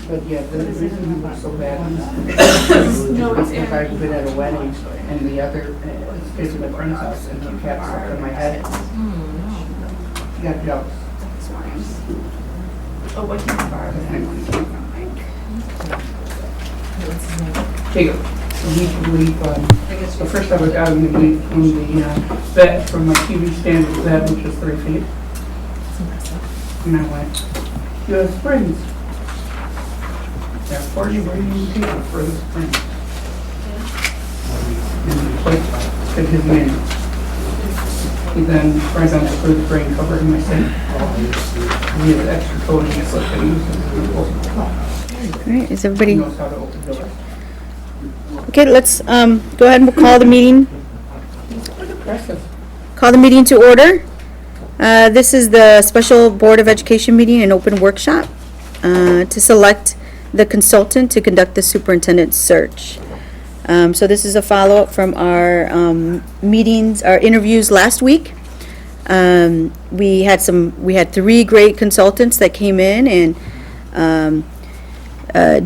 But yeah, the reason he was so bad is if I've been at a wedding and the other is in a friend's house and he taps up in my head. He got jealous. Oh, what can you borrow? Jacob, we need to leave, so first I was out in the leave from the bed, from my TV stand to the bed, which is 3 feet. And I went, you have springs. Yeah, where do you take it for the springs? And he placed at his name. He then tries on the spring covered in my sink. He has extra coating, it's like he uses All right, is He everybody, knows how to open doors. okay, let's go ahead and we'll call the meeting. Impressive. Call the meeting to order. This is the special Board of Education meeting and open workshop to select the consultant to conduct the superintendent search. So this is a follow-up from our meetings, our interviews last week. We had 3 great consultants that came in and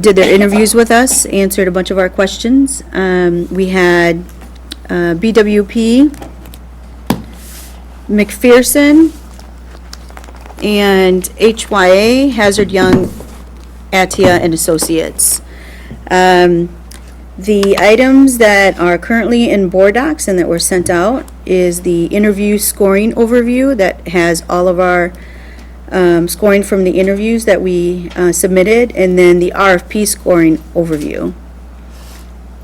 did their interviews with us, answered a bunch of our questions. We had BWP, McPherson, and HYA, Hazard Young, Atia and Associates. The items that are currently in board docs and that were sent out is the interview scoring overview that has all of our scoring from the interviews that we submitted, and then the RFP scoring overview.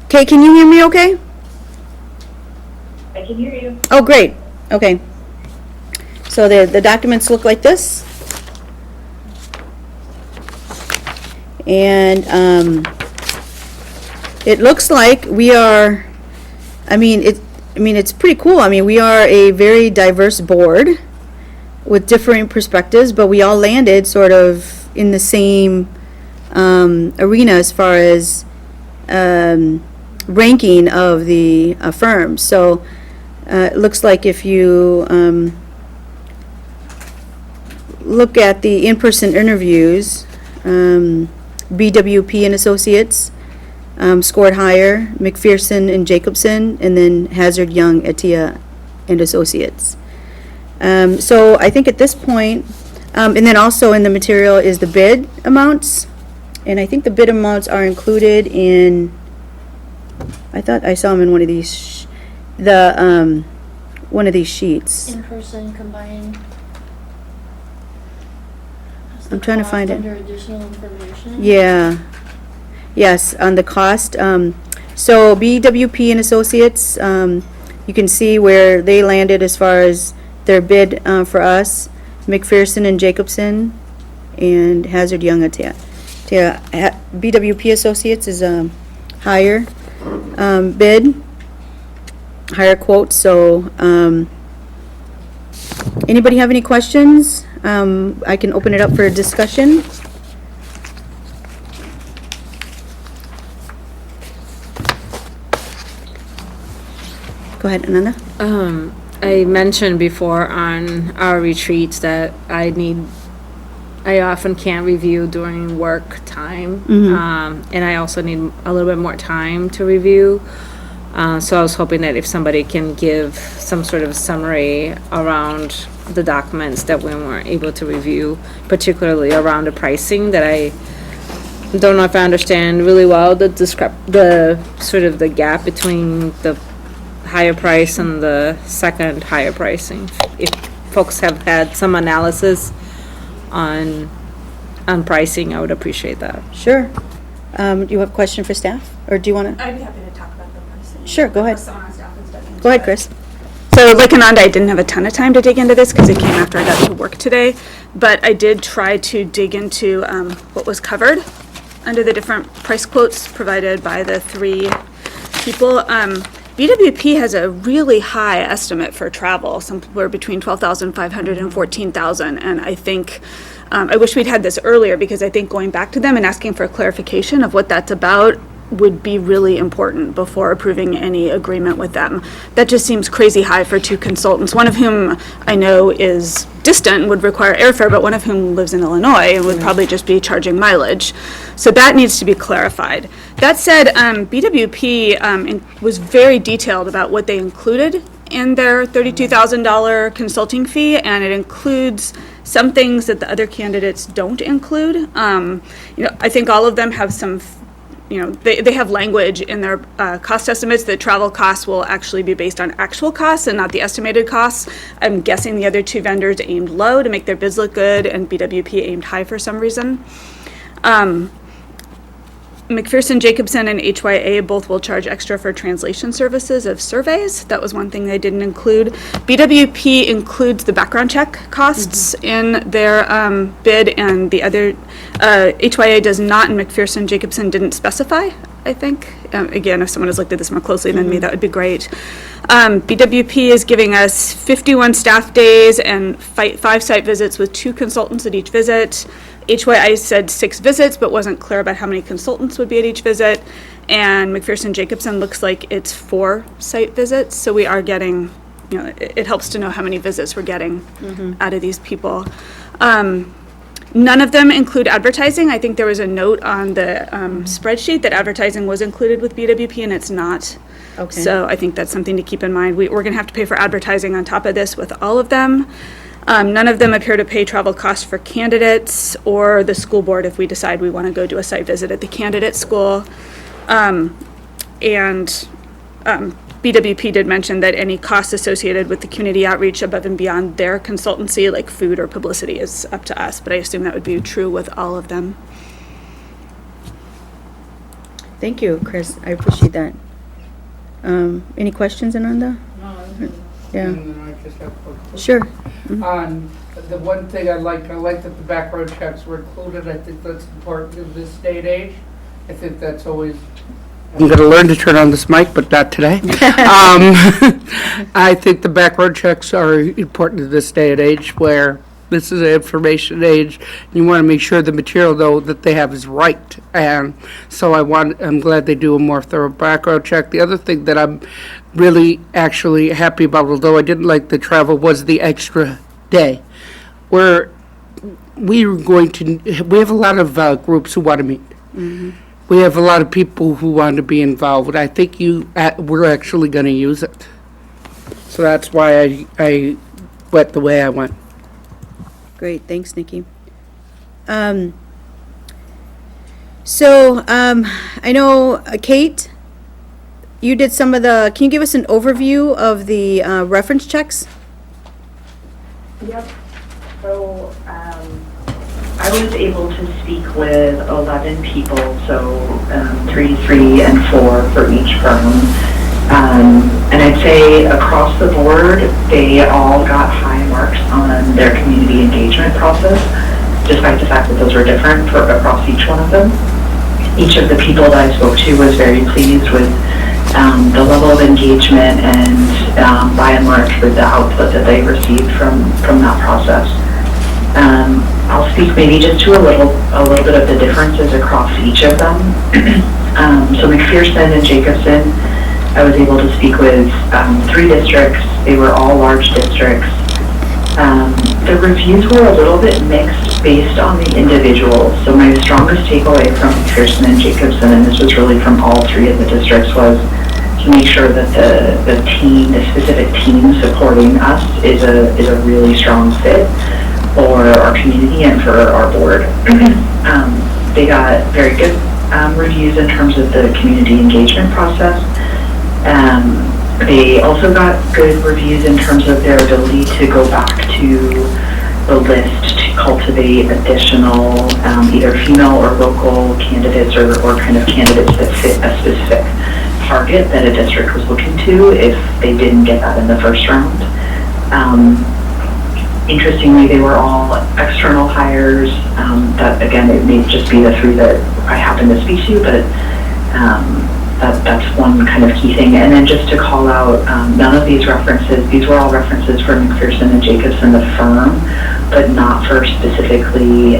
Okay, can you hear me okay? I can hear you. Oh, great. Okay. So the documents look like this. And it looks like we are, it's pretty cool. I mean, we are a very diverse board with different perspectives, but we all landed sort of in the same arena as far as ranking of the firms. So it looks like if you look at the in-person interviews, BWP and Associates scored higher, McPherson and Jacobson, and then Hazard Young, Atia and Associates. So I think at this point, and then also in the material is the bid amounts, and I think the bid amounts are included in, I thought I saw them in one of these, one of these sheets. In person combined. I'm trying to find it. Under additional information? Yeah. Yes, on the cost. So BWP and Associates, you can see where they landed as far as their bid for us. McPherson and Jacobson and Hazard Young. BWP Associates is higher bid, higher quote. So anybody have any questions? I can open it up for discussion. Go ahead, Ananda. I mentioned before on our retreats that I often can't review during work time. And I also need a little bit more time to review. So I was hoping that if somebody can give some sort of summary around the documents that we weren't able to review, particularly around the pricing, that I don't know if I understand really well the sort of the gap between the higher price and the second higher pricing. If folks have had some analysis on pricing, I would appreciate that. Sure. Do you have a question for staff, or do you want to? I'd be happy to talk about the pricing. Sure, go ahead. Someone on staff has dug into Go ahead, it. Chris. So like Ananda, I didn't have a ton of time to dig into this because it came after I got to work today, but I did try to dig into what was covered under the different price quotes provided by the 3 people. BWP has a really high estimate for travel, somewhere between $12,500 and $14,000, and I think I wish we'd had this earlier, because I think going back to them and asking for a clarification of what that's about would be really important before approving any agreement with them. That just seems crazy high for two consultants, one of whom I know is distant and would require airfare, but one of whom lives in Illinois and would probably just be charging mileage. So that needs to be clarified. That said, BWP was very detailed about what they included in their $32,000 consulting fee, and it includes some things that the other candidates don't include. I think all of them have some, they have language in their cost estimates that travel costs will actually be based on actual costs and not the estimated costs. I'm guessing the other two vendors aimed low to make their bids look good, and BWP aimed high for some reason. McPherson Jacobson and HYA both will charge extra for translation services of surveys. That was one thing they didn't include. BWP includes the background check costs in their bid, and the other, HYA does not, and McPherson Jacobson didn't specify, I think. Again, if someone has looked at this more closely than me, that would be great. BWP is giving us 51 staff days and 5 site visits with 2 consultants at each visit. HYI said 6 visits, but wasn't clear about how many consultants would be at each visit. And McPherson Jacobson looks like it's 4 site visits. So we are getting, it helps to know how many visits we're getting out of these people. None of them include advertising. I think there was a note on the spreadsheet that advertising was included with BWP, and it's not. Okay. So I think that's something to keep in mind. We're going to have to pay for advertising on top of this with all of them. None of them appear to pay travel costs for candidates or the school board if we decide we want to go do a site visit at the candidate school. BWP did mention that any costs associated with the community outreach above and beyond their consultancy, like food or publicity, is up to us, but I assume that would be true with all of them. Thank you, Chris. I appreciate that. Any questions, Ananda? Yeah. And then I just have one question. Sure. The one thing I like that the background checks were included. I think that's important in this day and age. I think that's always. I'm going to learn to turn on this mic, but not today. I think the background checks are important in this day and age where this is an information age. You want to make sure the material, though, that they have is right. And so I'm glad they do a more thorough background check. The other thing that I'm really actually happy about, although I didn't like the travel, was the extra day. Where we have a lot of groups who want to meet. We have a lot of people who want to be involved. I think we're actually going to use it. So that's why I went the way I went. Great, thanks, Nikki. I know, Kate, you did some of the, can you give us an overview of the reference checks? Yep. So, I was able to speak with 11 people, so 3, 3, and 4 for each firm. And I'd say across the board, they all got high marks on their community engagement process, despite the fact that those were different across each one of them. Each of the people that I spoke to was very pleased with the level of engagement and by and large with the output that they received from that process. I'll speak maybe just to a little bit of the differences across each of them. So McPherson and Jacobson, I was able to speak with 3 districts. They were all large districts. The reviews were a little bit mixed based on the individuals. So my strongest takeaway from McPherson and Jacobson, and this was really from all 3 of the districts, was to make sure that the specific team supporting us is a really strong fit for our community and for our board. They got very good reviews in terms of the community engagement process. They also got good reviews in terms of their ability to go back to the list to cultivate additional either female or local candidates or kind of candidates that fit a specific target that a district was looking to if they didn't get that in the first round. Interestingly, they were all external hires. That again, it may just be the 3 that I happen to speak to, but that's one kind of key thing. And then just to call out, none of these references, these were all references for McPherson and Jacobson, the firm, but not for specifically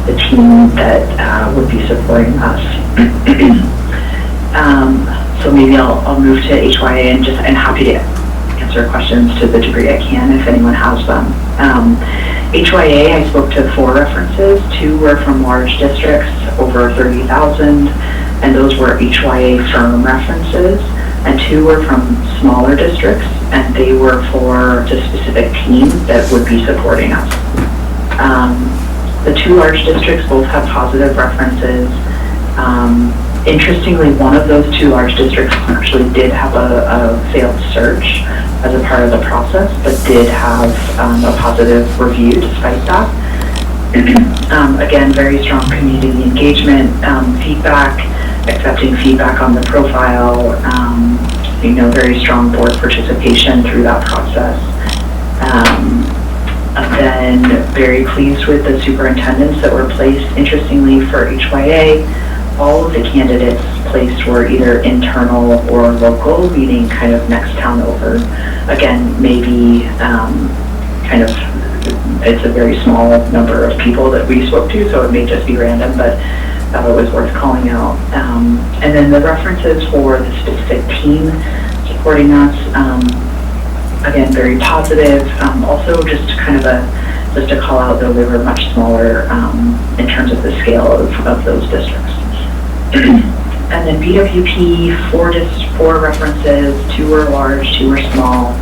the team that would be supporting us. So maybe I'll move to HYA and happy to answer questions to the degree I can if anyone has them. HYA, I spoke to 4 references. 2 were from large districts, over 30,000, and those were HYA firm references, and 2 were from smaller districts, and they were for the specific team that would be supporting us. The 2 large districts both have positive references. Interestingly, one of those 2 large districts actually did have a failed search as a part of the process, but did have a positive review despite that. Again, very strong community engagement, feedback, accepting feedback on the profile, very strong board participation through that process. And then very pleased with the superintendents that were placed. Interestingly, for HYA, all of the candidates placed were either internal or local, meaning kind of next town over. Again, maybe it's a very small number of people that we spoke to, so it may just be random, but thought it was worth calling out. And then the references for the specific team supporting us, again, very positive. Also, just to call out, though, they were much smaller in terms of the scale of those districts. And then BWP, 4 references, 2 were large, 2 were small,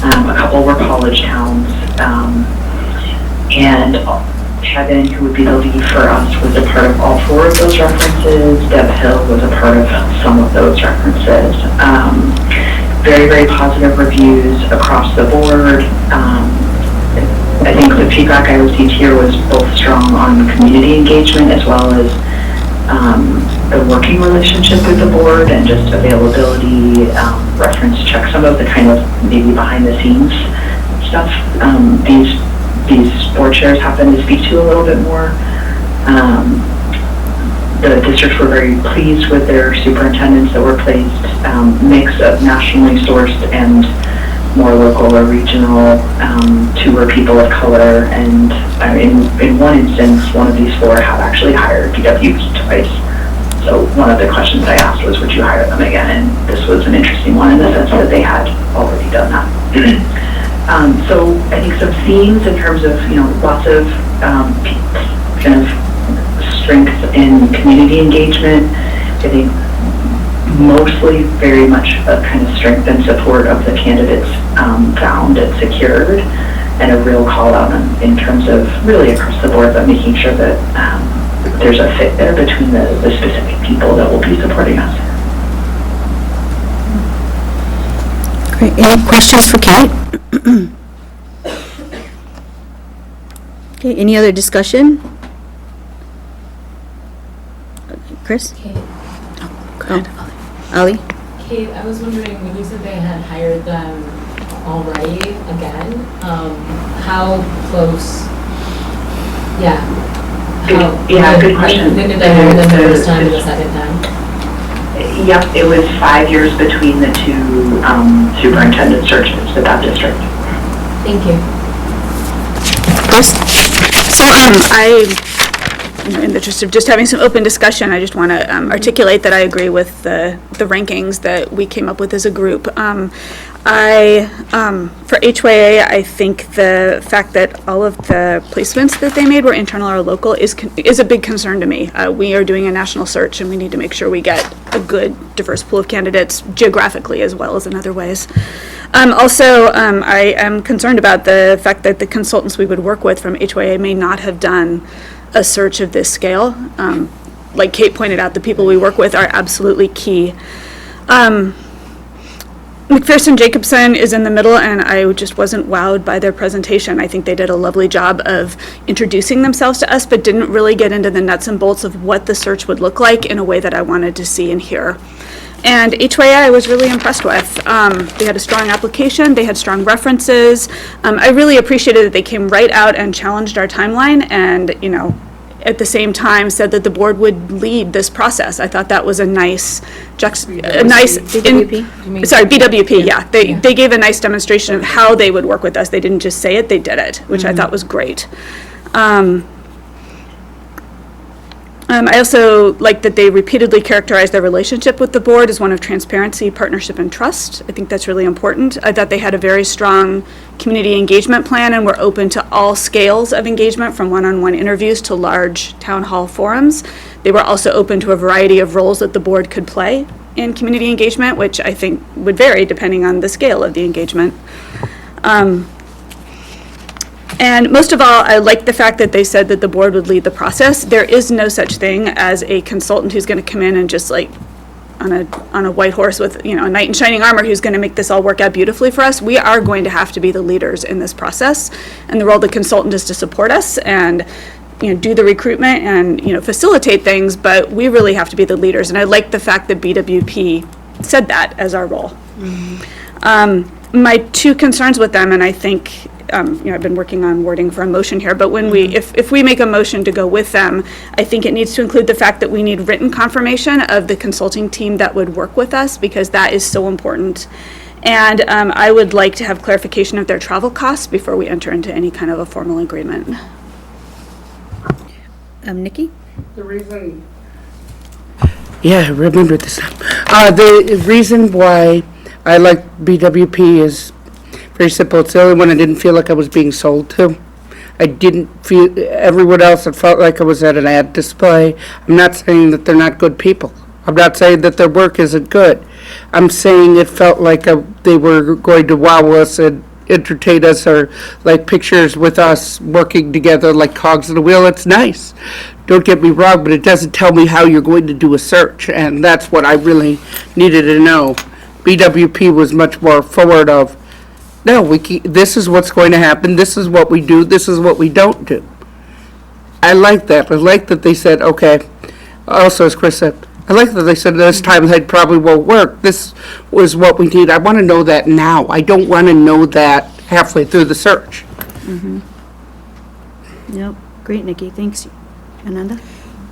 a couple were college towns, and Kevin, who would be the lead for us, was a part of all 4 of those references. Deb Hill was a part of some of those references. Very, very positive reviews across the board. I think the feedback I received here was both strong on community engagement as well as the working relationship with the board and just availability, reference check, some of the kind of maybe behind the scenes stuff. These board chairs happen to speak to a little bit more. The districts were very pleased with their superintendents that were placed, mix of nationally sourced and more local or regional. 2 were people of color, and in one instance, one of these 4 had actually hired BWP twice. So one of the questions I asked was, would you hire them again? And this was an interesting one in the sense that they had already done that. So I think some themes in terms of, lots of kind of strength in community engagement. I think mostly very much a kind of strength and support of the candidates found and secured, and a real call out in terms of really across the board, but making sure that there's a fit there between the specific people that will be supporting us. Great. Any questions for Kate? Okay, any other discussion? Chris? Kate, Oh, Ali? Kate, I was wondering, when you said they had hired them already again, how close, Good question. When did they hire them the first time and the second time? Yep, it was 5 years between the 2 superintendent searches at that district. Thank you. Chris? So in the interest of just having some open discussion, I just want to articulate that I agree with the rankings that we came up with as a group. For HYA, I think the fact that all of the placements that they made were internal or local is a big concern to me. We are doing a national search, and we need to make sure we get a good, diverse pool of candidates geographically as well as in other ways. Also, I am concerned about the fact that the consultants we would work with from HYA may not have done a search of this scale. Like Kate pointed out, the people we work with are absolutely key. McPherson Jacobson is in the middle, and I just wasn't wowed by their presentation. I think they did a lovely job of introducing themselves to us, but didn't really get into the nuts and bolts of what the search would look like in a way that I wanted to see and hear. And HYA I was really impressed with. They had a strong application, they had strong references. I really appreciated that they came right out and challenged our timeline, and at the same time said that the board would lead this process. I thought that was a nice, BWP? Sorry, BWP, yeah. They gave a nice demonstration of how they would work with us. They didn't just say it, they did it, which I thought was great. I also like that they repeatedly characterized their relationship with the board as one of transparency, partnership, and trust. I think that's really important. I thought they had a very strong community engagement plan and were open to all scales of engagement, from one-on-one interviews to large town hall forums. They were also open to a variety of roles that the board could play in community engagement, which I think would vary depending on the scale of the engagement. And most of all, I like the fact that they said that the board would lead the process. There is no such thing as a consultant who's going to come in and just like on a white horse with, a knight in shining armor who's going to make this all work out beautifully for us. We are going to have to be the leaders in this process. And the role of the consultant is to support us and do the recruitment and facilitate things, but we really have to be the leaders. And I like the fact that BWP said that as our role. My two concerns with them, and I think I've been working on wording for a motion here, but when if we make a motion to go with them, I think it needs to include the fact that we need written confirmation of the consulting team that would work with us, because that is so important. And I would like to have clarification of their travel costs before we enter into any kind of a formal agreement. Nikki? The reason, Yeah, I remember this time. The reason why I like BWP is very simple. It's the only one I didn't feel like I was being sold to. I didn't feel, everyone else, it felt like I was at an ad display. I'm not saying that they're not good people. I'm not saying that their work isn't good. I'm saying it felt like they were going to wow us and entertain us, or like pictures with us working together like cogs in a wheel. It's nice. Don't get me wrong, but it doesn't tell me how you're going to do a search, and that's what I really needed to know. BWP was much more forward of, no, this is what's going to happen, this is what we do, this is what we don't do. I like that. I like that they said, okay, also as Chris said, I like that they said this time that probably won't work. This was what we need. I want to know that now. I don't want to know that halfway through the search. Yep. Great, Nikki. Thanks. Ananda?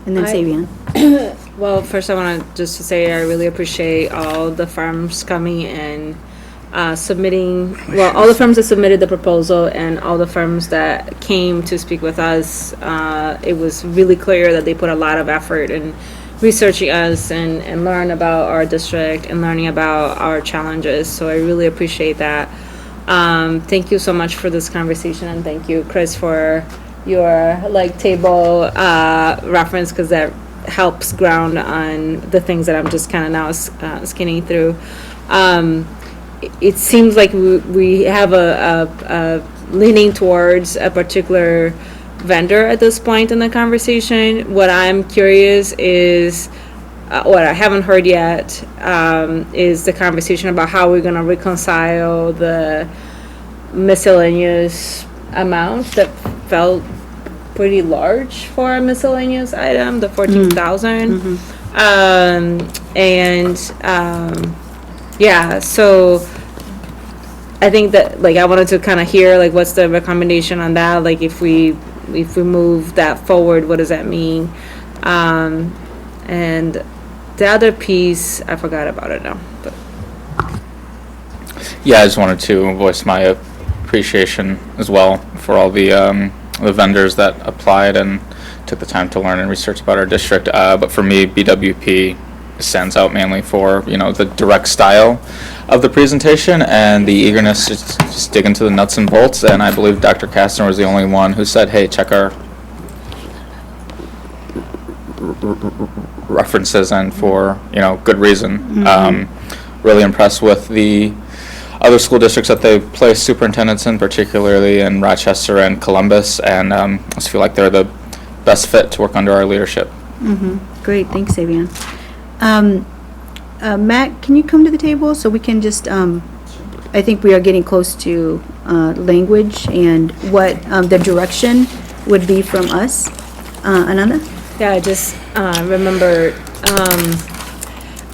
And then I- Savian. Well, first I want to just to say I really appreciate all the firms coming and submitting, well, all the firms that submitted the proposal and all the firms that came to speak with us. It was really clear that they put a lot of effort in researching us and learn about our district and learning about our challenges. So I really appreciate that. Thank you so much for this conversation, and thank you, Chris, for your table reference, because that helps ground on the things that I'm just kind of now skinning through. It seems like we have a leaning towards a particular vendor at this point in the conversation. What I'm curious is, what I haven't heard yet, is the conversation about how we're going to reconcile the miscellaneous amount that felt pretty large for a miscellaneous item, the 14,000. Yeah, so I think that I wanted to kind of hear what's the recommendation on that, if we move that forward, what does that mean? And the other piece, I forgot about it now. But Yeah, I just wanted to voice my appreciation as well for all the vendors that applied and took the time to learn and research about our district. But for me, BWP stands out mainly for the direct style of the presentation and the eagerness to just dig into the nuts and bolts. And I believe Dr. Kastner was the only one who said, "Hey, check our references," and for good reason. Really impressed with the other school districts that they placed superintendents in, particularly in Rochester and Columbus, and I just feel like they're the best fit to work under our leadership. Great. Thanks, Savian. Matt, can you come to the table so we can just, I think we are getting close to language and what the direction would be from us. Ananda? yeah, I just remember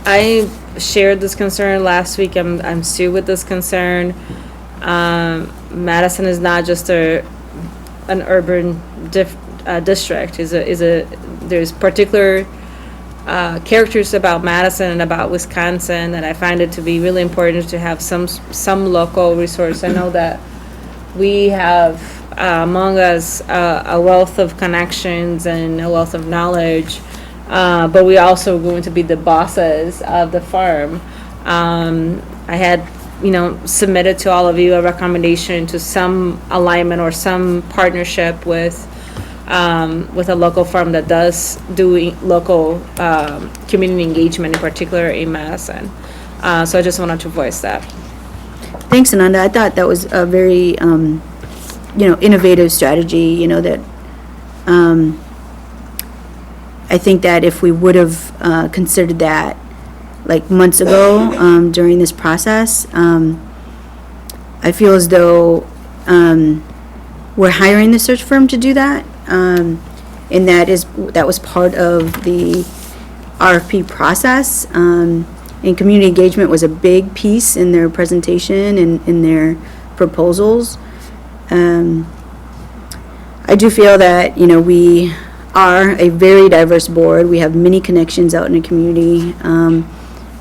I shared this concern last week. I'm still with this concern. Madison is not just a an urban district. There's particular characters about Madison and about Wisconsin that I find it to be really important to have some local resource. I know that we have among us a wealth of connections and a wealth of knowledge, but we also going to be the bosses of the firm. I had, submitted to all of you a recommendation to some alignment or some partnership with a local firm that does do local community engagement, in particular in Madison. So I just wanted to voice that. Thanks, Ananda. I thought that was a very, innovative strategy, that I think that if we would have considered that like months ago during this process, I feel as though we're hiring the search firm to do that, and that was part of the RFP process. And community engagement was a big piece in their presentation and in their proposals. I do feel that, we are a very diverse board. We have many connections out in the community,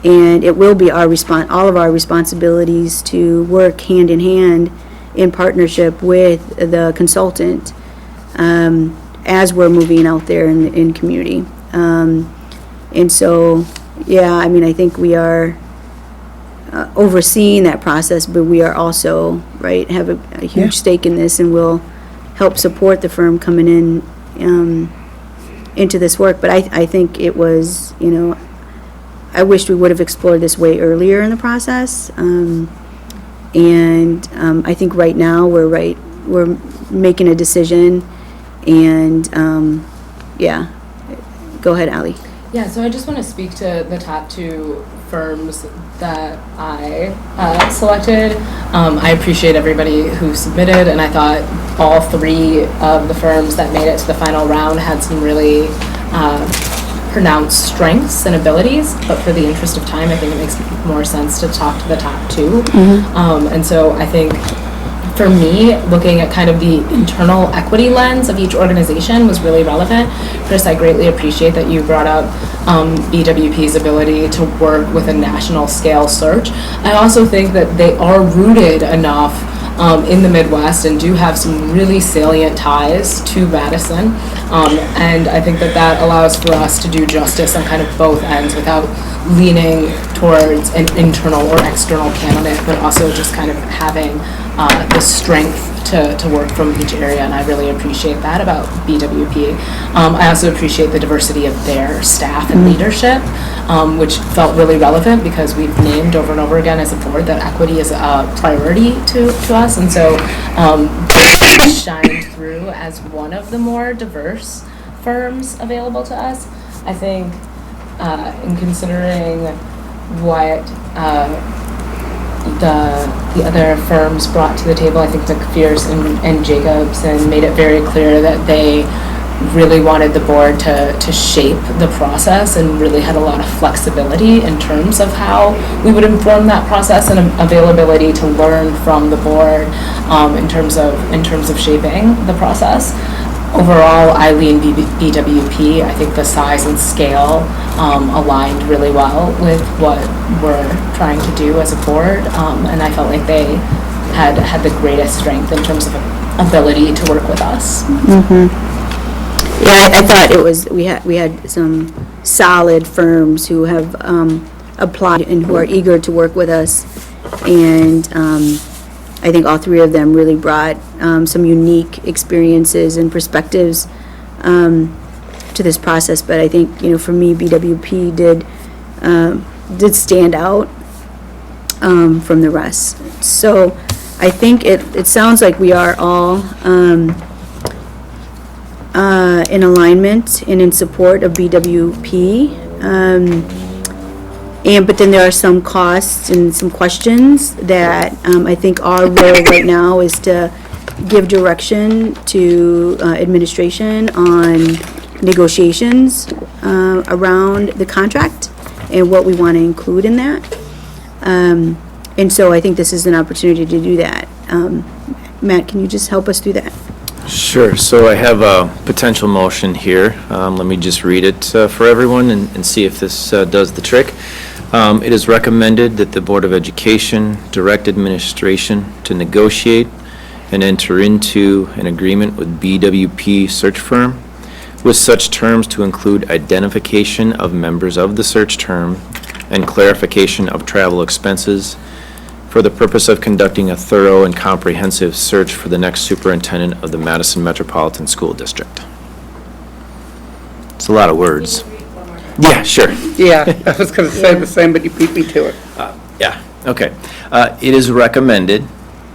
and it will be all of our responsibilities to work hand in hand in partnership with the consultant as we're moving out there in community. And so, I think we are overseeing that process, but we are also, have a huge stake in this, and will help support the firm coming in into this work. But I think it was, I wished we would have explored this way earlier in the process. And I think right now we're making a decision, and go ahead, Ally. Yeah, so I just want to speak to the top two firms that I selected. I appreciate everybody who submitted, and I thought all three of the firms that made it to the final round had some really pronounced strengths and abilities, but for the interest of time, I think it makes more sense to talk to the top two. And so I think for me, looking at kind of the internal equity lens of each organization was really relevant. Chris, I greatly appreciate that you brought up BWP's ability to work with a national scale search. I also think that they are rooted enough in the Midwest and do have some really salient ties to Madison. And I think that allows for us to do justice on kind of both ends without leaning towards an internal or external candidate, but also just kind of having the strength to work from each area, and I really appreciate that about BWP. I also appreciate the diversity of their staff and leadership, which felt really relevant because we've named over and over again as a board that equity is a priority to us, and so they shined through as one of the more diverse firms available to us. I think in considering what the other firms brought to the table, I think McPherson and Jacobson made it very clear that they really wanted the board to shape the process and really had a lot of flexibility in terms of how we would inform that process and availability to learn from the board in terms of shaping the process. Overall, I lean BWP. I think the size and scale aligned really well with what we're trying to do as a board, and I felt like they had the greatest strength in terms of ability to work with us. Yeah, I thought it was, we had some solid firms who have applied and who are eager to work with us, and I think all three of them really brought some unique experiences and perspectives to this process. But I think, for me, BWP did stand out from the rest. So I think it sounds like we are all in alignment and in support of BWP. But then there are some costs and some questions that I think our role right now is to give direction to administration on negotiations around the contract and what we want to include in that. And so I think this is an opportunity to do that. Matt, can you just help us do that? Sure. So I have a potential motion here. Let me just read it for everyone and see if this does the trick. It is recommended that the Board of Education direct administration to negotiate and enter into an agreement with BWP search firm with such terms to include identification of members of the search term and clarification of travel expenses for the purpose of conducting a thorough and comprehensive search for the next superintendent of the Madison Metropolitan School District. It's a lot of words. Yeah, sure. Yeah, I was gonna say the same, but you beat me to it. Yeah, okay. It is recommended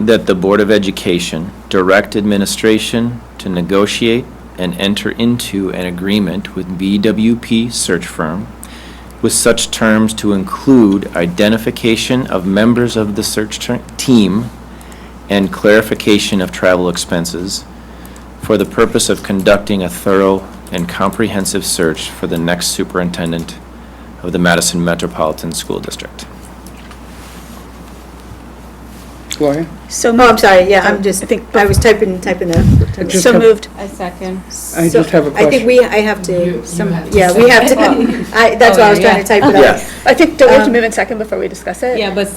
that the Board of Education direct administration to negotiate and enter into an agreement with BWP search firm with such terms to include identification of members of the search team and clarification of travel expenses for the purpose of conducting a thorough and comprehensive search for the next superintendent of the Madison Metropolitan School District. Gloria? So Oh, I'm moved. sorry, yeah, I'm just, I think- I was typing the. Just So have- moved. I second. I just have a I think question. I have to, You have to yeah, we have to, that's why I was Oh, trying to type it Yeah. out. I think, do we have to Um, move in second before we discuss it? Yeah, but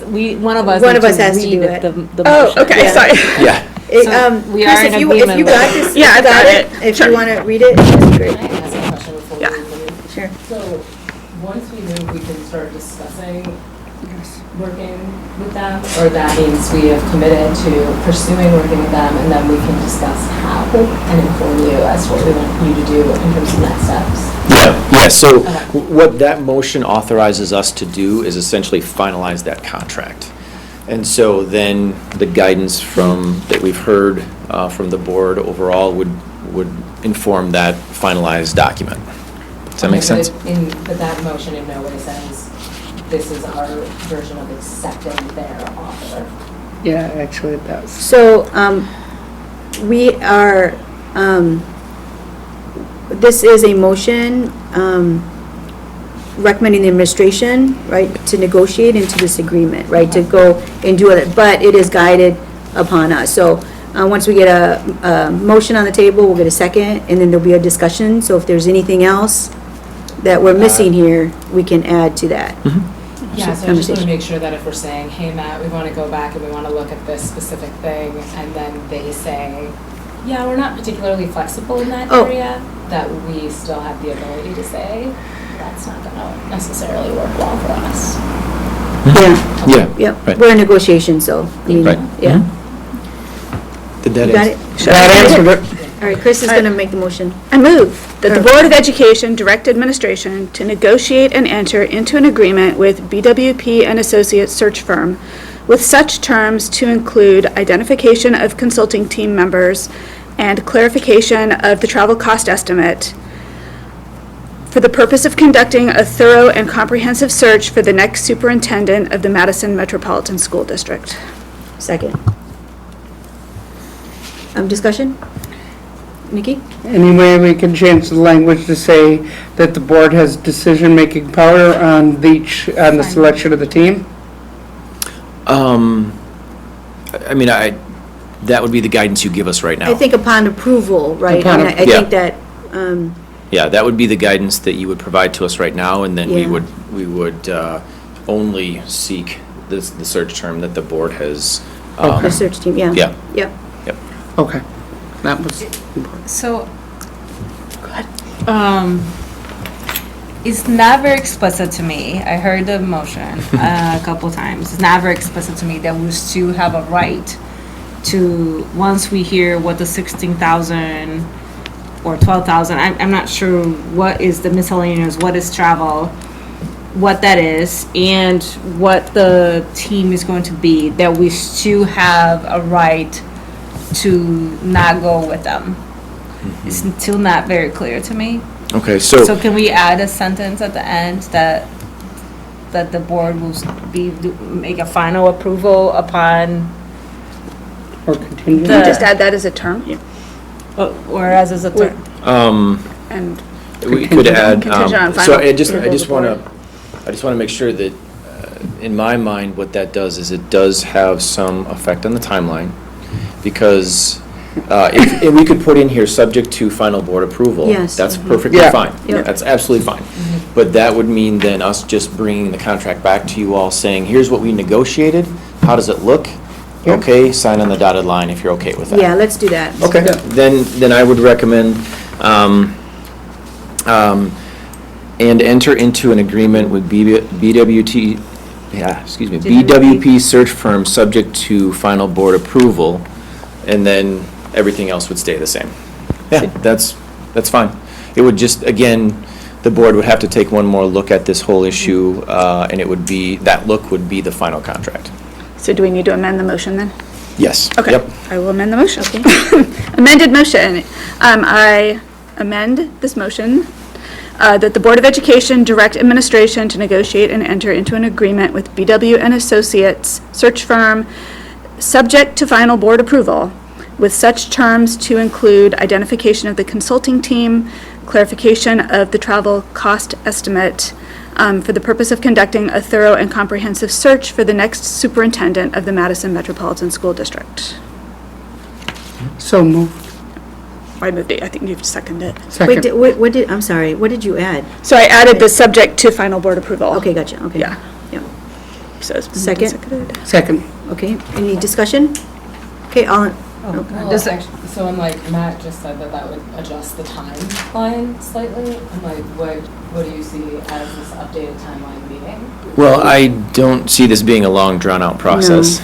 one of us. One of need us has to read do it. The Oh, motion. okay, Yeah. sorry. Yeah. It, So we Chris, are in if you agreement got with- this, Yeah, if I've you got it. if Sure. you want to read it, that's great. Can I ask a question before Yeah. we move? Sure. So, once we move, we can start discussing working with them? Or that means we have committed to pursuing working with them, and then we can discuss how and inform you as to what we want you to do in terms of next steps? Yeah, so Okay. what that motion authorizes us to do is essentially finalize that contract. And so then the guidance that we've heard from the board overall would inform that finalized document. Does that make Okay, sense? But that motion in no way says this is our version of accepting their offer. Yeah, actually it does. So, we are, this is a motion, recommending the administration, right, to negotiate into this agreement, right, to go and do it, but it is guided upon us. So, once we get a motion on the table, we'll get a second, and then there'll be a discussion. So if there's anything else that we're missing here, we can add to that. Yeah, so I just want to Conversation. make sure that if we're saying, hey, Matt, we want to go back and we want to look at this specific thing, and then they say, yeah, we're not particularly flexible in that Oh. area, that we still have the ability to say, that's not going to necessarily work well for us. Yeah, Yeah. yep, Right. we're in negotiation, so, I mean, Right. yeah. Did that You got answer? it? That answered it. All right, Chris is gonna make the motion. I move that the Board of Education direct administration to negotiate and enter into an agreement with BWP and Associates search firm with such terms to include identification of consulting team members and clarification of the travel cost estimate for the purpose of conducting a thorough and comprehensive search for the next superintendent of the Madison Metropolitan School District. Second. Discussion? Nikki? Any way we can change the language to say that the board has decision-making power on the selection of the team? I mean, that would be the guidance you give us right now. I think upon approval, right? I mean, I Yeah. think that, Yeah, that would be the guidance that you would provide to us right now, and then we Yeah. would only seek the search term that the board has. the search team, yeah. Yeah. Yep. Okay, that was important. So, it's not very explicit to me. I heard the motion a couple times. It's not very explicit to me that we still have a right to, once we hear what the 16,000 or 12,000, I'm not sure what is the miscellaneous, what is travel, what that is, and what the team is going to be, that we still have a right to not go with them. It's still not very clear to me. Okay, So so, can we add a sentence at the end that the board will make a final approval upon, Or contingent? Can you just add that as a term? whereas as a term? And we could add, Contingent on so final I just approval want to make sure that, in my mind, what that does is it does have some effect on the timeline, because If we could put in here, subject to final board approval. Yes. That's perfectly Yeah. fine. Yep. That's absolutely fine. But that would mean then us just bringing the contract back to you all, saying, here's what we negotiated, how does it look? Yep. Okay, sign on the dotted line if you're okay with that. Yeah, let's do that. Okay, then I would recommend, and enter into an agreement with BWP search firm, subject to final board approval, and then everything else would stay the same. Yeah, that's fine. It would just, again, the board would have to take one more look at this whole issue, and it would be, that look would be the final contract. So do we need to amend the motion then? Yes. Okay, Yep. I will amend the motion. Amended motion. I amend this motion that the Board of Education direct administration to negotiate and enter into an agreement with BW and Associates search firm, subject to final board approval, with such terms to include identification of the consulting team, clarification of the travel cost estimate, for the purpose of conducting a thorough and comprehensive search for the next superintendent of the Madison Metropolitan School District. So moved. I moved it, I think you've seconded it. Wait, Second. what did, I'm sorry, what did you add? So I added the subject to final board approval. Okay, gotcha, okay. Yeah. Yeah, So it's moved and Second? seconded. Second. okay, any discussion? Okay, all, Well, actually, so I'm like, Matt just said that would adjust the timeline slightly. I'm like, what do you see as this updated timeline meeting? Well, I don't see this being a long, drawn-out process.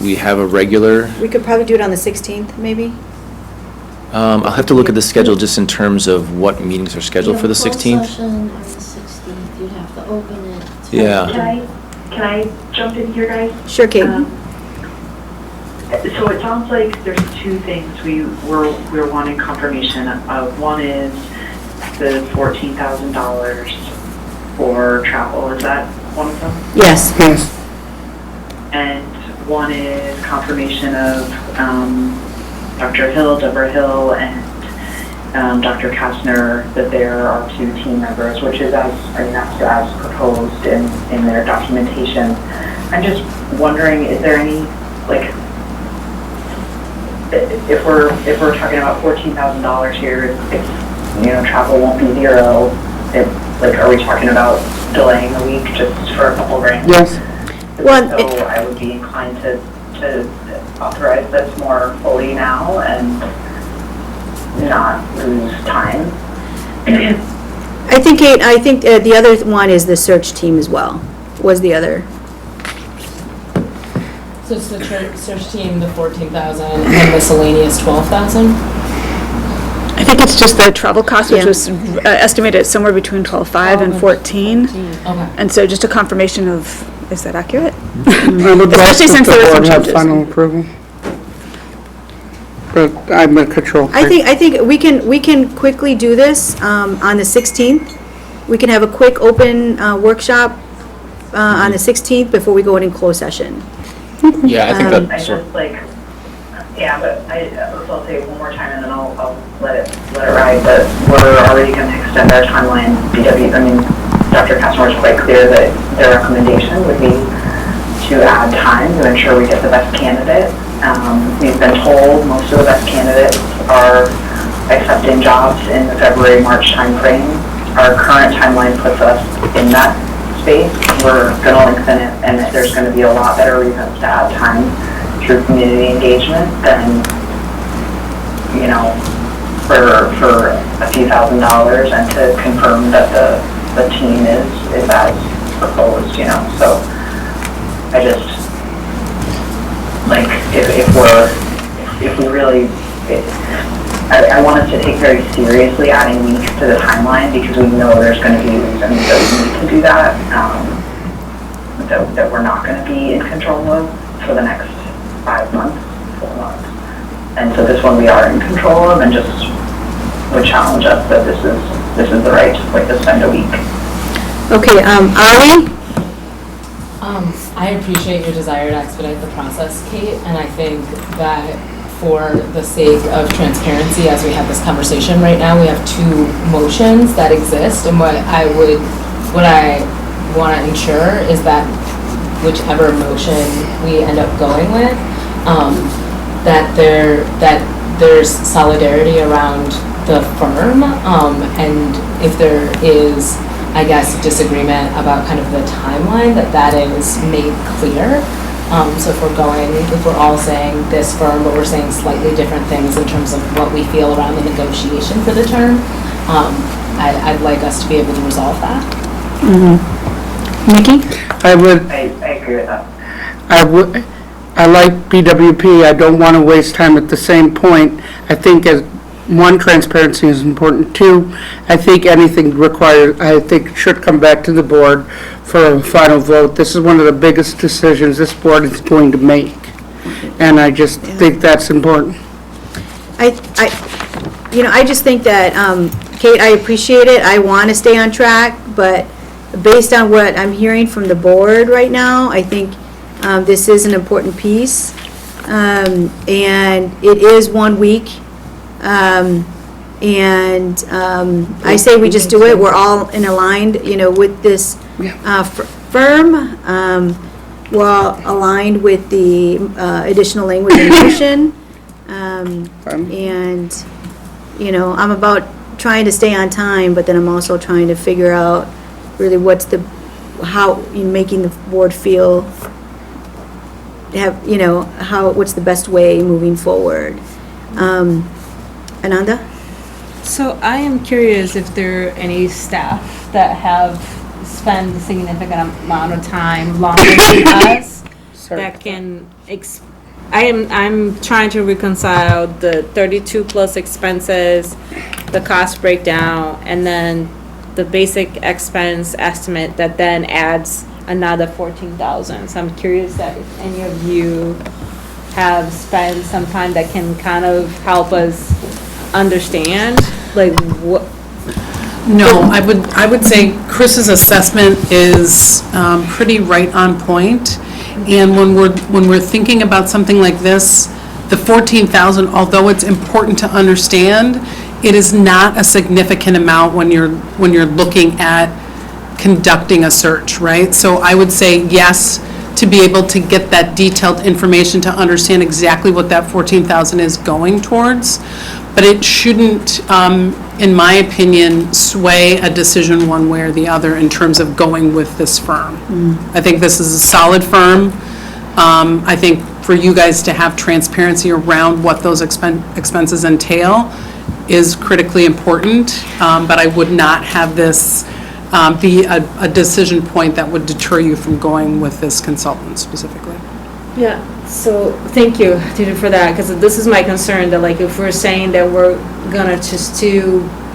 We have a regular, we could probably do it on the 16th, maybe? I'll have to look at the schedule just in terms of what meetings are scheduled for the 16th. Session on the 16th, you'd have to open it. Yeah. Can I jump in here, guys? Sure, Kate. So it sounds like there's two things we're wanting confirmation of. One is the $14,000 for travel. Is that one of them? Yes, Yes. And one is confirmation of Dr. Hill, Deborah Hill, and Dr. Kastner, that there are two team members, which is as proposed in their documentation. I'm just wondering, is there any, like, if we're talking about $14,000 here, if travel won't be zero, are we talking about delaying a week just for a couple grand? Yes. Well, So I would be inclined to authorize this more fully now and not lose time. I think, Kate, the other one is the search team as well, was the other. So it's the search team, the 14,000, and miscellaneous 12,000? I think it's just the travel cost, which Yeah. was estimated at somewhere between 12.5 and 14. Okay. And so just a confirmation of, is that accurate? I would like Especially since the there were some board have changes. final approval. But I'm a control freak. I think we can quickly do this on the 16th. We can have a quick open workshop on the 16th before we go in closed session. Yeah, I think I that's sort just but I'll say it one more time and then I'll let it ride, but we're already going to extend our timeline. Dr. Kastner was quite clear that their recommendation would be to add time to ensure we get the best candidate. We've been told most of the best candidates are accepting jobs in the February-March timeframe. Our current timeline puts us in that space. We're going to lengthen it, and there's going to be a lot better reasons to add time through community engagement than, for a few $1,000s and to confirm that the team is as proposed, So I just, I want us to take very seriously adding weeks to the timeline because we know there's going to be reasons that we need to do that, that we're not going to be in control of for the next 5 months, 4 months. And so this one we are in control of and just would challenge us that this is the right way to spend a week. Okay, Ari? I appreciate your desire to expedite the process, Kate, and I think that for the sake of transparency, as we have this conversation right now, we have two motions that exist, and what I want to ensure is that whichever motion we end up going with, that there's solidarity around the firm, and if there is, I guess, disagreement about kind of the timeline, that is made clear. So if we're all saying this firm, but we're saying slightly different things in terms of what we feel around the negotiation for the term, I'd like us to be able to resolve that. Nikki? I agree with that. I like BWP. I don't want to waste time at the same point. I think as one, transparency is important. Two, I think anything required, I think should come back to the board for a final vote. This is one of the biggest decisions this board is going to make. And I just think that's important. I just think that, Kate, I appreciate it. I want to stay on track, but based on what I'm hearing from the board right now, I think this is an important piece. And it is 1 week. I say we just do it. We're all aligned, with this firm. We're all aligned with the additional language in motion. And, I'm about trying to stay on time, but then I'm also trying to figure out really what's making the board feel, what's the best way moving forward. Ananda? So I am curious if there are any staff that have spent a significant amount of time longer than us that can I'm trying to reconcile the 32 plus expenses, the cost breakdown, and then the basic expense estimate that then adds another 14,000. So I'm curious that if any of you have spent some time that can kind of help us understand, like what. No, I would say Chris's assessment is pretty right on point. And when we're thinking about something like this, the 14,000, although it's important to understand, it is not a significant amount when you're looking at conducting a search, right? So I would say yes, to be able to get that detailed information to understand exactly what that 14,000 is going towards. But it shouldn't, in my opinion, sway a decision one way or the other in terms of going with this firm. I think this is a solid firm. I think for you guys to have transparency around what those expenses entail is critically important, but I would not have this be a decision point that would deter you from going with this consultant specifically. Yeah, so thank you, Tita, for that, because this is my concern, that like if we're saying that we're gonna just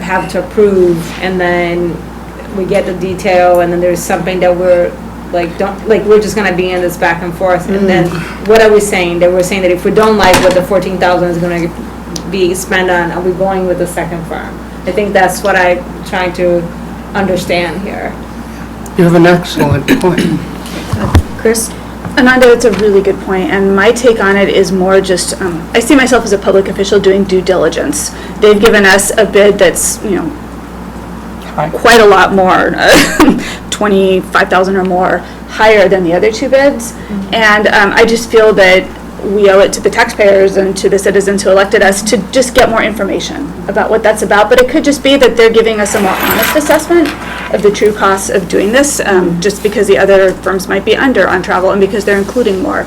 have to approve, and then we get the detail, and then there's something that we're we're just gonna be in this back and forth, and then what are we saying? That we're saying that if we don't like what the 14,000 is gonna be spent on, are we going with the second firm? I think that's what I'm trying to understand here. You have an excellent point. Chris? Ananda, it's a really good point, and my take on it is more just, I see myself as a public official doing due diligence. They've given us a bid that's, quite a lot more, 25,000 or more higher than the other two bids, and I just feel that we owe it to the taxpayers and to the citizens who elected us to just get more information about what that's about. But it could just be that they're giving us a more honest assessment of the true costs of doing this, just because the other firms might be under on travel and because they're including more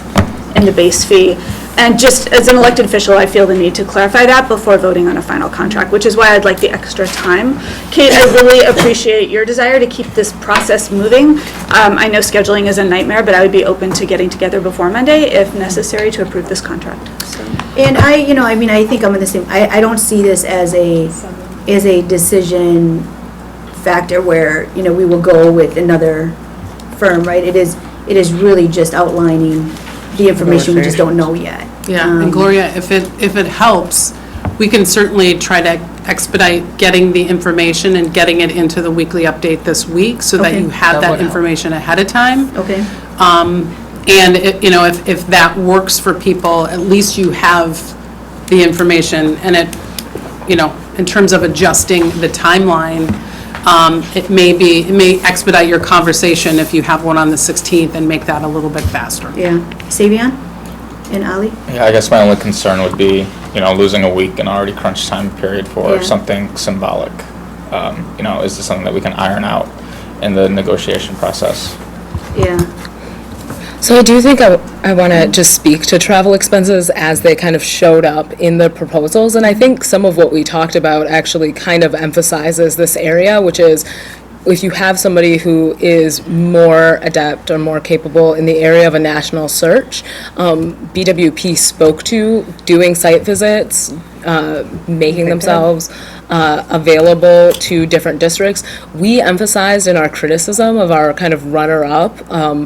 in the base fee. And just as an elected official, I feel the need to clarify that before voting on a final contract, which is why I'd like the extra time. Kate, I really appreciate your desire to keep this process moving. I know scheduling is a nightmare, but I would be open to getting together before Monday if necessary to approve this contract. So. And I think I'm in the same, I don't see this as a decision factor where, we will go with another firm, right? It is really just outlining the information we just don't know yet. Yeah, and Gloria, if it helps, we can certainly try to expedite getting the information and getting it into the weekly update this week so that you have that information ahead of time. Okay. And if that works for people, at least you have the information, and in terms of adjusting the timeline, it may expedite your conversation if you have one on the 16th and make that a little bit faster. Yeah. Savion? And Ali? Yeah, I guess my only concern would be, losing a week in already crunch time period for Yeah. something symbolic. Is this something that we can iron out in the negotiation process? Yeah. So I do think I want to just speak to travel expenses as they kind of showed up in the proposals. And I think some of what we talked about actually kind of emphasizes this area, which is if you have somebody who is more adept or more capable in the area of a national search, BWP spoke to doing site visits, making themselves available to different districts. We emphasized in our criticism of our kind of runner-up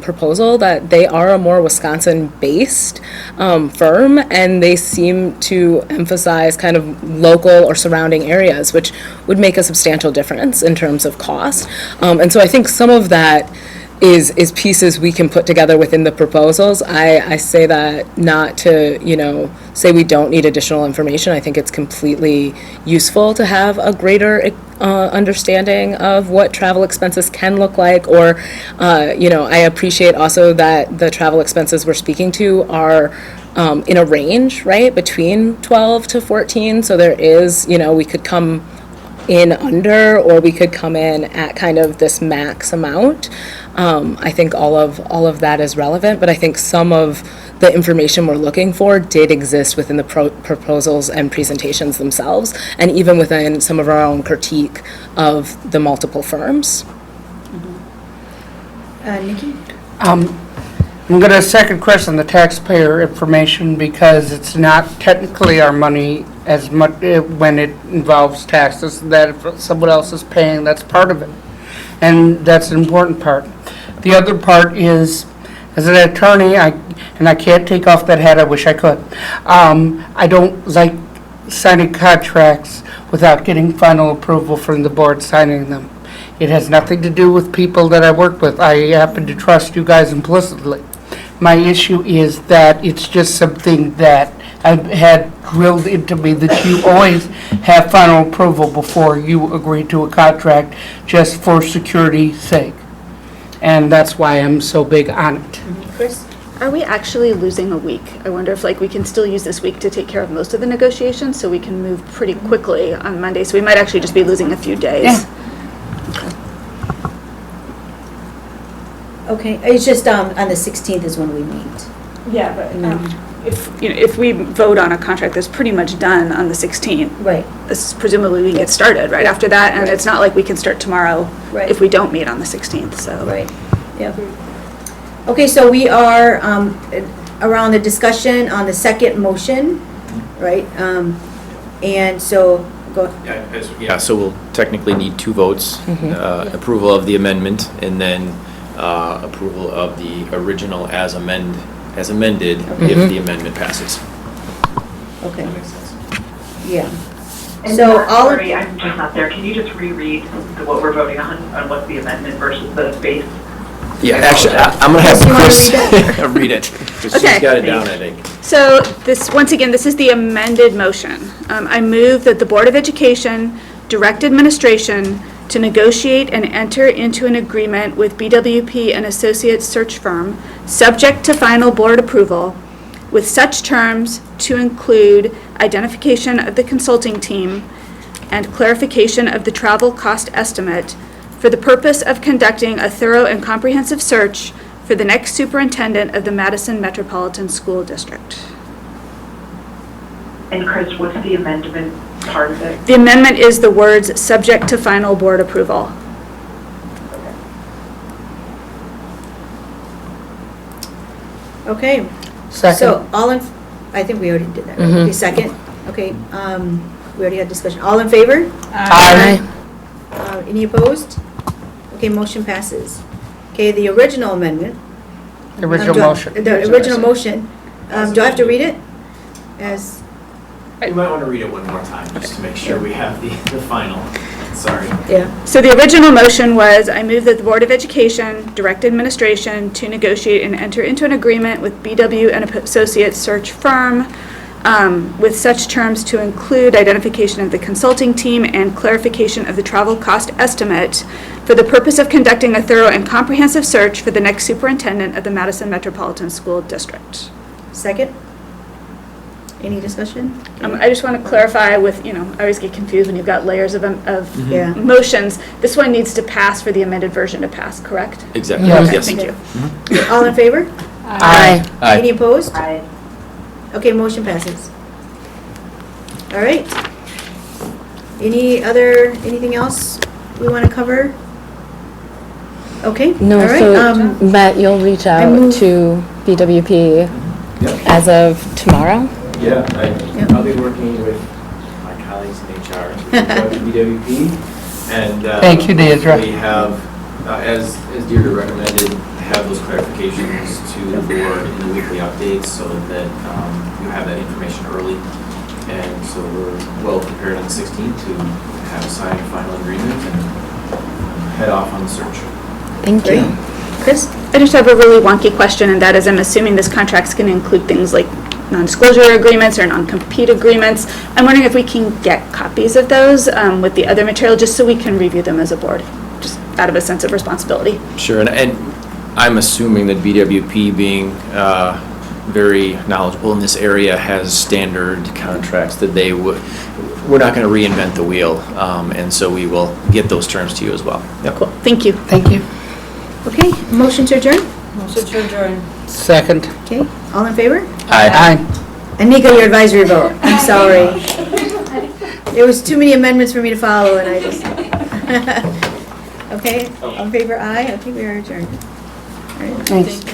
proposal that they are a more Wisconsin-based firm, and they seem to emphasize kind of local or surrounding areas, which would make a substantial difference in terms of cost. And so I think some of that is pieces we can put together within the proposals. I say that not to, say we don't need additional information. I think it's completely useful to have a greater understanding of what travel expenses can look like, or, I appreciate also that the travel expenses we're speaking to are in a range, right, between 12 to 14, so there is, we could come in under, or we could come in at kind of this max amount. I think all of that is relevant, but I think some of the information we're looking for did exist within the proposals and presentations themselves, and even within some of our own critique of the multiple firms. Nikki? I'm going to second Chris on the taxpayer information because it's not technically our money as much when it involves taxes, that if someone else is paying, that's part of it. And that's an important part. The other part is, as an attorney, and I can't take off that hat, I wish I could. I don't like signing contracts without getting final approval from the board signing them. It has nothing to do with people that I work with. I happen to trust you guys implicitly. My issue is that it's just something that I've had drilled into me that you always have final approval before you agree to a contract just for security's sake. And that's why I'm so big on it. Chris? Are we actually losing a week? I wonder if we can still use this week to take care of most of the negotiations so we can move pretty quickly on Monday. So we might actually just be losing a few days. Yeah. Okay, it's just on the 16th is when we meet. Yeah, but if we vote on a contract that's pretty much done on the 16th, Right. presumably we can get started right after that, and it's not like we can start tomorrow Right. if we don't meet on the 16th, so. Right, yeah. Okay, so we are around the discussion on the second motion, right? And so, go, Yeah, so we'll technically need two votes, approval of the amendment, and then approval of the original as amended if the amendment passes. okay, That makes sense. yeah. And So Mark, all, sorry, I'm just not there. Can you just reread what we're voting on what's the amendment versus the base? Yeah, actually, I'm going to have You wanna Chris read it. 'Cause Okay. She's got it down, I think. So this, once again, this is the amended motion. I move that the Board of Education direct administration to negotiate and enter into an agreement with BWP and Associates Search Firm, subject to final board approval, with such terms to include identification of the consulting team and clarification of the travel cost estimate for the purpose of conducting a thorough and comprehensive search for the next superintendent of the Madison Metropolitan School District. And Chris, what's the amendment part of it? The amendment is the words "subject to final board approval." okay, Second. so all in, I think we already did that, right? Okay, second, okay, we already had discussion. All in favor? Aye. Any opposed? Okay, motion passes. Okay, the original amendment. The original do I- motion. The original motion, do I have to read it? As, You might want to read it one more time, just to make sure we have the final. Sorry. yeah, So the original motion was, I move that the Board of Education direct administration to negotiate and enter into an agreement with BW and Associates Search Firm with such terms to include identification of the consulting team and clarification of the travel cost estimate for the purpose of conducting a thorough and comprehensive search for the next superintendent of the Madison Metropolitan School District. second? Any discussion? I just want to clarify with, I always get confused when you've got layers of Yeah. motions. This one needs to pass for the amended version to pass, correct? Exactly, Yes. yes. Thank you. All in favor? Aye. Any opposed? Aye. Okay, motion passes. All right. Anything else we want to cover? Okay, all No, right. so Matt, you'll reach I out move- to BWP as of tomorrow? Yeah, Yep. I'll be working with my colleagues in HR to BWP, and Thank you, Deidre. we have, as Deirdre recommended, have those clarifications to the board in the weekly updates so that you have that information early. And so we're well prepared on the 16th to have a signed final agreement and head off on the search. Thank Great. you. Chris? I just have a really wonky question, and that is, I'm assuming this contract's going to include things like non-disclosure agreements or non-compete agreements. I'm wondering if we can get copies of those with the other material, just so we can review them as a board, just out of a sense of responsibility. Sure, and I'm assuming that BWP, being very knowledgeable in this area, has standard contracts that they would, we're not going to reinvent the wheel, and so we will get those terms to you as well. Yep. Cool, thank you. Thank you. Okay, motion to adjourn? Motion to adjourn. Second. Okay, all in favor? Aye. And Nico, your advisory vote. I'm sorry. There was too many amendments for me to follow, and I just... Okay, all in favor, aye? I think we are adjourned. All right. Thanks.